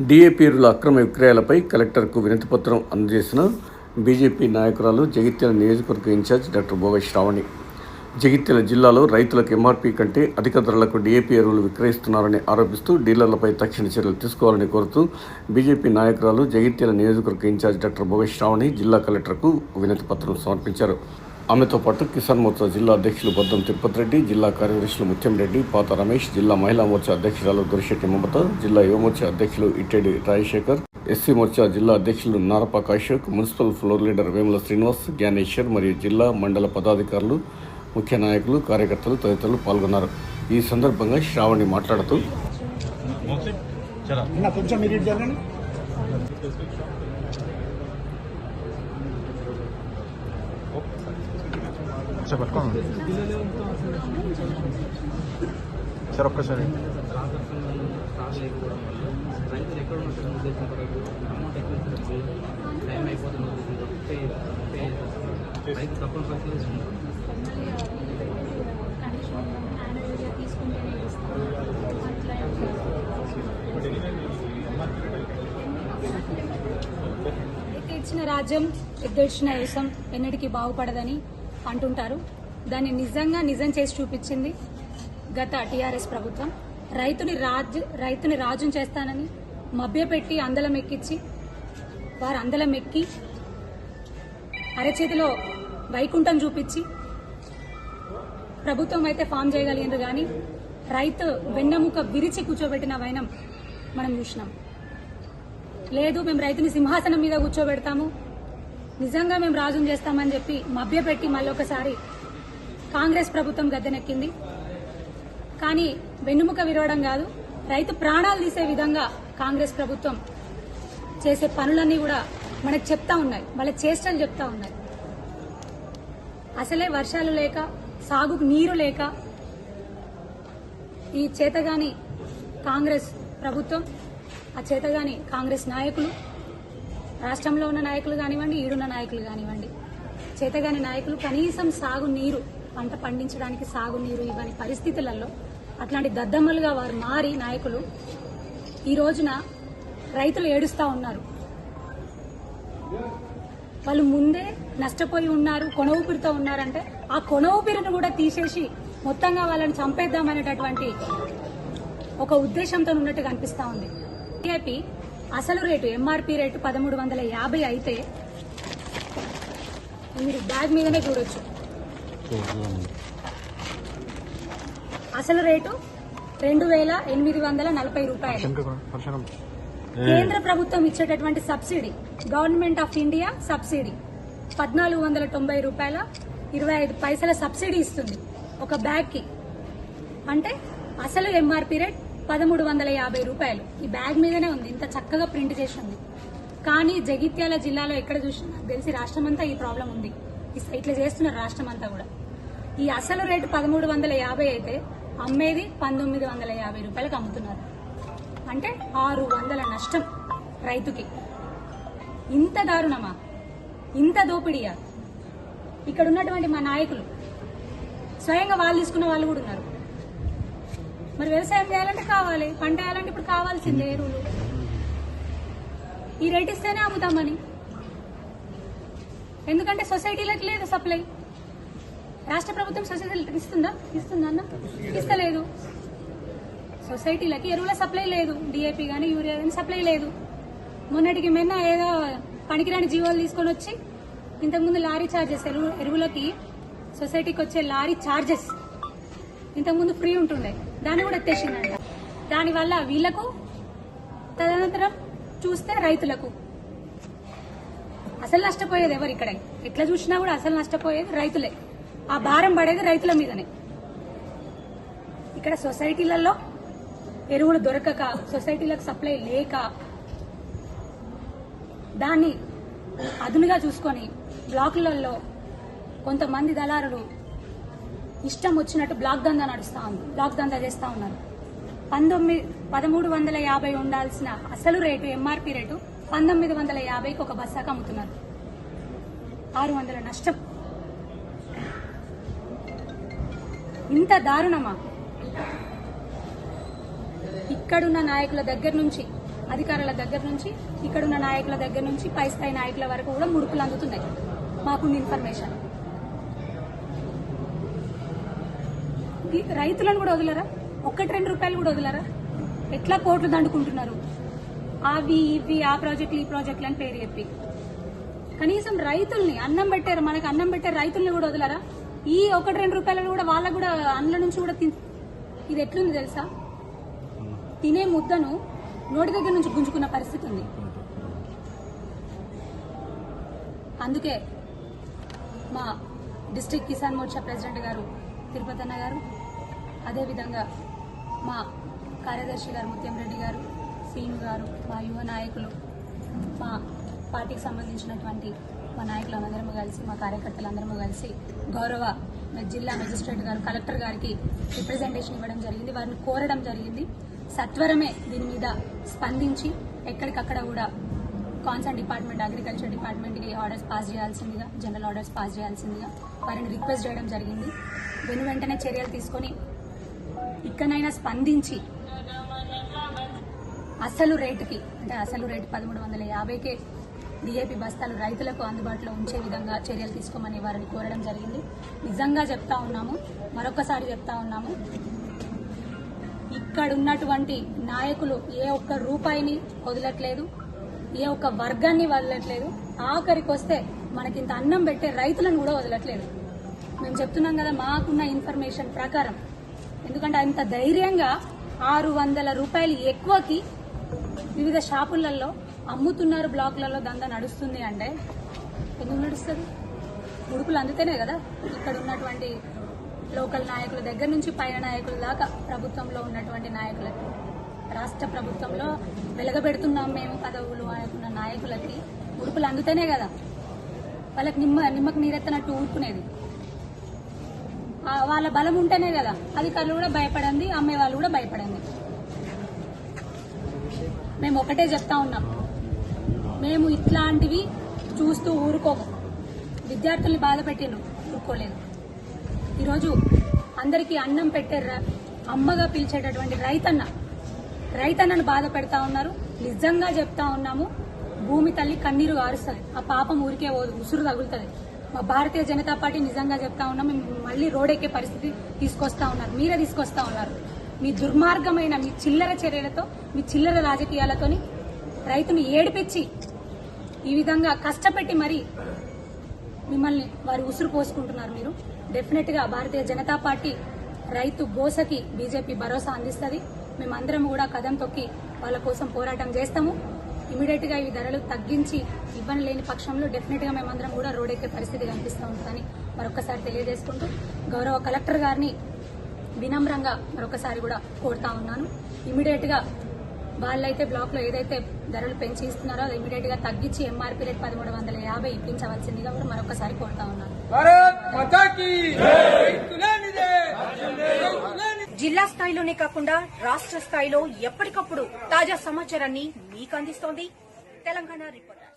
DAP ఎరువుల అక్రమ విక్రయాలపై కలెక్టర్కు వినతిపత్రం అందజేసిన బీజేపీ నాయకురాలు జగిత్యాల నియోజకవర్గ ఇన్ఛార్జ్ డాక్టర్ బోగ శ్రావణి. జగిత్యాల జిల్లాలో రైతులకు ఎంఆర్పీ కంటే అధిక ధరలకు డీఏపీ ఎరువులు విక్రయిస్తున్నారని ఆరోపిస్తూ డీలర్లపై తక్షణ చర్యలు తీసుకోవాలని కోరుతూ బీజేపీ నాయకురాలు జగిత్యాల నియోజకవర్గ ఇన్ఛార్జ్ డాక్టర్ బోగ శ్రావణి జిల్లా కలెక్టర్కు వినతిపత్రం సమర్పించారు. ఆమెతో పాటు కిసాన్ మోర్చా జిల్లా అధ్యక్షులు బొద్దం తిరుపతి రెడ్డి, జిల్లా కార్యదర్శులు ముత్యం రెడ్డి, పాత రమేష్, జిల్లా మహిళా మోర్చా అధ్యక్షురాలు దొరిశెట్టి మమత, జిల్లా యువ మోర్చా అధ్యక్షులు ఇట్టేడి రాజశేఖర్, ఎస్సీ మోర్చా జిల్లా అధ్యక్షులు Narapaka Ashok, municipal floor leader Vemula Srinivas, Gnaneshwar మరియు జిల్లా మండల పదాధికారులు, ముఖ్య నాయకులు, కార్యకర్తలు తదితరులు పాల్గొన్నారు. ఈ సందర్భంగా శ్రావణి మాట్లాడుతూ సార్ ఒక్కసారి ఇచ్చిన రాజ్యం ఎద్దొచ్చిన దేశం ఎన్నటికీ బాగుపడదని అంటుంటారు. దాన్ని నిజం చేసి చూపించింది గత టీఆర్ఎస్ ప్రభుత్వం. రైతుని రాజుని చేస్తానని మభ్యపెట్టి అందలం ఎక్కించి వారు అందలం ఎక్కి అరచేతిలో వైకుంఠం చూపించి ప్రభుత్వం అయితే ఫామ్ చేయగలిగింది, కానీ రైతు వెన్నెముక విరిచి కూర్చోబెట్టిన వైనం మనం చూసినాం. లేదు, మేము రైతుని సింహాసనం మీద కూర్చోబెడతాము, నిజంగా మేము రాజుని చేస్తామని చెప్పి మభ్యపెట్టి మళ్ళొకసారి కాంగ్రెస్ ప్రభుత్వం గద్దెనెక్కింది. కానీ వెన్నుముక విరవడం కాదు, రైతు ప్రాణాలు తీసే విధంగా కాంగ్రెస్ ప్రభుత్వం చేసే పనులన్నీ కూడా మనకు చెప్తా ఉన్నాయి, వాళ్ళ చేష్టలు చెప్తా ఉన్నాయి. అసలే వర్షాలు లేక, సాగుకు నీరు లేక ఈ చేతగాని కాంగ్రెస్ ప్రభుత్వం, ఆ చేతగాని కాంగ్రెస్ నాయకులు, రాష్ట్రంలో ఉన్న నాయకులు కానివ్వండి, ఈడున్న నాయకులు కానివ్వండి, చేతగాని నాయకులు కనీసం సాగు నీరు, పంట పండించడానికి సాగు నీరు ఇవ్వని పరిస్థితులలో అట్లాంటి దద్దమ్మలుగా వారు మారి నాయకులు ఈ రోజున రైతులు ఏడుస్తూ ఉన్నారు. వాళ్ళు ముందే నష్టపోయి ఉన్నారు, కొన ఊపిరితో ఉన్నారంటే ఆ కొన ఊపిరిని కూడా తీసేసి మొత్తంగా వాళ్ళని చంపేద్దామనేటటువంటి ఒక ఉద్దేశంతో ఉన్నట్టుగా అనిపిస్తా ఉంది. డీఏపీ అసలు రేటు ఎంఆర్పీ రేటు 1350 అయితే మీరు బ్యాగ్ మీదనే చూడొచ్చు. అసలు రేటు 2840 రూపాయలు. కేంద్ర ప్రభుత్వం ఇచ్చేటటువంటి subsidy, government of India subsidy 1490 రూపాయల 25 పైసల సబ్సిడీ ఇస్తుంది ఒక బ్యాగ్ కి. అంటే అసలు ఎంఆర్పీ రేట్ 1350 రూపాయలు. ఈ బ్యాగ్ మీదనే ఉంది, ఇంత చక్కగా ప్రింట్ చేసి ఉంది. కానీ జగిత్యాల జిల్లాలో ఎక్కడ చూసినా తెలిసి రాష్ట్రం అంతా ఈ ప్రాబ్లం ఉంది. ఇట్లా చేస్తున్నారు రాష్ట్రం అంతా కూడా. ఈ అసలు రేటు 1350 అయితే అమ్మేది 1950 రూపాయలకు అమ్ముతున్నారు. అంటే 600 నష్టం రైతుకి. ఇంత దారుణమా, ఇంత దోపిడీయా? ఇక్కడ ఉన్నటువంటి మా నాయకులు స్వయంగా వాళ్ళు తీసుకున్న వాళ్ళు కూడా ఉన్నారు. మరి వ్యవసాయం చేయాలంటే కావాలి, పంట వేయాలంటే ఇప్పుడు కావాల్సిందే ఎరువులు. ఈ రేట్ ఇస్తేనే అమ్ముతామని. ఎందుకంటే సొసైటీలకు లేదు సప్లై. రాష్ట్ర ప్రభుత్వం సొసైటీలకు ఇస్తుందన్న ఇస్తలేదు. సొసైటీలకి ఎరువుల సప్లై లేదు, డిఏపీ కానీ యూరియా కానీ సప్లై లేదు. మొన్నటికి మొన్న ఏదో పనికిరాని జీవోలు తీసుకొని వచ్చి ఇంతకుముందు లారీ ఛార్జెస్, ఎరువులకి సొసైటీకి వచ్చే లారీ ఛార్జెస్ ఇంతకుముందు ఫ్రీ ఉంటుండే, దాన్ని కూడా ఎత్తేసిందంట. దానివల్ల వీళ్లకు, తదనంతరం చూస్తే రైతులకు. అసలు నష్టపోయేది ఎవరు? ఇక్కడ ఎట్లా చూసినా కూడా అసలు నష్టపోయేది రైతులే. ఆ భారం పడేది రైతుల మీదనే. ఇక్కడ సొసైటీలలో ఎరువులు దొరకక, సొసైటీలకు సప్లై లేక, దాన్ని అదునుగా చూసుకొని బ్లాకులలో కొంతమంది దళారులు ఇష్టం వచ్చినట్టు బ్లాక్ దందా నడుస్తా ఉంది, బ్లాక్ దందా చేస్తా ఉన్నారు. 1350 ఉండాల్సిన అసలు రేటు, ఎంఆర్పీ రేటు 1950కి ఒక బస్సాకు అమ్ముతున్నారు. 600 నష్టం. ఇంత దారుణమా? ఇక్కడున్న నాయకుల దగ్గర నుంచి అధికారుల దగ్గర నుంచి ఇక్కడున్న నాయకుల దగ్గర నుంచి పై స్థాయి నాయకుల వరకు కూడా ముడుపులు అందుతున్నాయి. మాకున్న ఇన్ఫర్మేషన్. రైతులను కూడా వదలరా? 1-2 రూపాయలు కూడా వదలరా? ఎట్లా కోట్లు దండుకుంటున్నారు? అవి ఇవి ఆ ప్రాజెక్టులు ఈ ప్రాజెక్టులు అని పేరు చెప్పి కనీసం రైతుల్ని అన్నం పెట్టారు, మనకు అన్నం పెట్టారు, రైతుల్ని కూడా వదలరా? ఈ 1-2 రూపాయలు కూడా వాళ్ళకు కూడా అన్నం నుంచి కూడా ఇది ఎట్లుంది తెలుసా? తినే ముద్దను నోటి దగ్గర నుంచి గుంజుకున్న పరిస్థితి ఉంది. అందుకే మా డిస్ట్రిక్ట్ కిసాన్ మోర్చా ప్రెసిడెంట్ గారు తిరుపతి అన్న గారు, అదేవిధంగా మా కార్యదర్శి గారు ముత్యం రెడ్డి గారు, సీను గారు, మా యువ నాయకులు, మా పార్టీకి సంబంధించినటువంటి మా నాయకులందరము కలిసి, మా కార్యకర్తలందరము కలిసి గౌరవ జిల్లా మెజిస్ట్రేట్ గారు, కలెక్టర్ గారికి రిప్రజెంటేషన్ ఇవ్వడం జరిగింది. వారిని కోరడం జరిగింది సత్వరమే దీని మీద స్పందించి ఎక్కడికక్కడ కూడా కాన్సర్న్ డిపార్ట్మెంట్, అగ్రికల్చర్ డిపార్ట్మెంట్కి ఆర్డర్స్ పాస్ చేయాల్సిందిగా, జనరల్ ఆర్డర్స్ పాస్ చేయాల్సిందిగా వారిని రిక్వెస్ట్ చేయడం జరిగింది. వెంటనే చర్యలు తీసుకొని ఇక్కడైనా స్పందించి అసలు రేటుకి, అంటే అసలు రేటు 1350కే డిఏపి బస్తాలు రైతులకు అందుబాటులో ఉంచే విధంగా చర్యలు తీసుకోమని వారిని కోరడం జరిగింది. నిజంగా చెప్తా ఉన్నాము, మరొకసారి చెప్తా ఉన్నాము, ఇక్కడ ఉన్నటువంటి నాయకులు ఏ ఒక్క రూపాయిని వదలట్లేదు, ఏ ఒక్క వర్గాన్ని వదలట్లేదు. ఆఖరికి వస్తే మనకింత అన్నం పెట్టే రైతులను కూడా వదలట్లేదు. మేము చెప్తున్నాం కదా మాకున్న ఇన్ఫర్మేషన్ ప్రకారం. ఎందుకంటే అంత ధైర్యంగా 600 రూపాయలు ఎక్కువకి వివిధ షాపులలో అమ్ముతున్నారు, బ్లాక్లలో దందా నడుస్తుంది అంటే ఎందుకు నడుస్తుంది? ఉడుపులు అందుతేనే కదా ఇక్కడ ఉన్నటువంటి లోకల్ నాయకుల దగ్గర నుంచి పైన నాయకుల దాకా ప్రభుత్వంలో ఉన్నటువంటి నాయకులకి, రాష్ట్ర ప్రభుత్వంలో వెలగబెడుతున్నాం మేము పదవులు అనుకున్న నాయకులకి ఉడుపులు అందుతేనే కదా వాళ్ళకి నిమ్మకు నీరెత్తనట్టు ఊరుకునేది. వాళ్ళ బలం ఉంటేనే కదా అధికారులు కూడా భయపడింది, అమ్మే వాళ్ళు కూడా భయపడింది. మేము ఒకటే చెప్తా ఉన్నాం, మేము ఇట్లాంటివి చూస్తూ ఊరుకోము. విద్యార్థుల్ని బాధ పెట్టిను, ఊరుకోలేదు. ఈరోజు అందరికీ అన్నం పెట్టే అమ్మగా పిలిచేటటువంటి రైతన్నను బాధ పెడతా ఉన్నారు. నిజంగా చెప్తా ఉన్నాము, భూమి తల్లి కన్నీరు గారుస్తుంది, ఆ పాపం ఊరికే ఉసురు తగులుతుంది. మా భారతీయ జనతా పార్టీ నిజంగా చెప్తా ఉన్నాం, మేము మళ్ళీ రోడెక్కే పరిస్థితి తీసుకొస్తా ఉన్నారు, మీరే తీసుకొస్తా ఉన్నారు. మీ దుర్మార్గమైన మీ చిల్లర చర్యలతో, మీ చిల్లర రాజకీయాలతోని రైతుని ఏడిపించి ఈ విధంగా కష్టపెట్టి మరి మిమ్మల్ని వారు ఉసురు పోసుకుంటున్నారు. మీరు డెఫినెట్ గా భారతీయ జనతా పార్టీ రైతు గోసకి బీజేపీ భరోసా అందిస్తుంది. మేమందరం కూడా కదం తొక్కి వాళ్ళ కోసం పోరాటం చేస్తాము. ఇమీడియట్ గా ఈ ధరలు తగ్గించి ఇవ్వని లేని పక్షంలో డెఫినెట్ గా మేమందరం కూడా రోడెక్కే పరిస్థితి కనిపిస్తూ ఉంటుందని మరొకసారి తెలియజేసుకుంటూ గౌరవ కలెక్టర్ గారిని వినమ్రంగా మరొకసారి కూడా కోరుతా ఉన్నాను. ఇమీడియట్ గా వాళ్ళైతే బ్లాక్ లో ఏదైతే ధరలు పెంచి ఇస్తున్నారో అది ఇమీడియట్ గా తగ్గించి ఎంఆర్పీ రేట్ 1350 ఇప్పించవలసిందిగా కూడా మరొకసారి కోరుతా ఉన్నాను. జిల్లా స్థాయిలోనే కాకుండా రాష్ట్ర స్థాయిలో ఎప్పటికప్పుడు తాజా సమాచారాన్ని మీకు అందిస్తోంది తెలంగాణ రిపోర్టర్.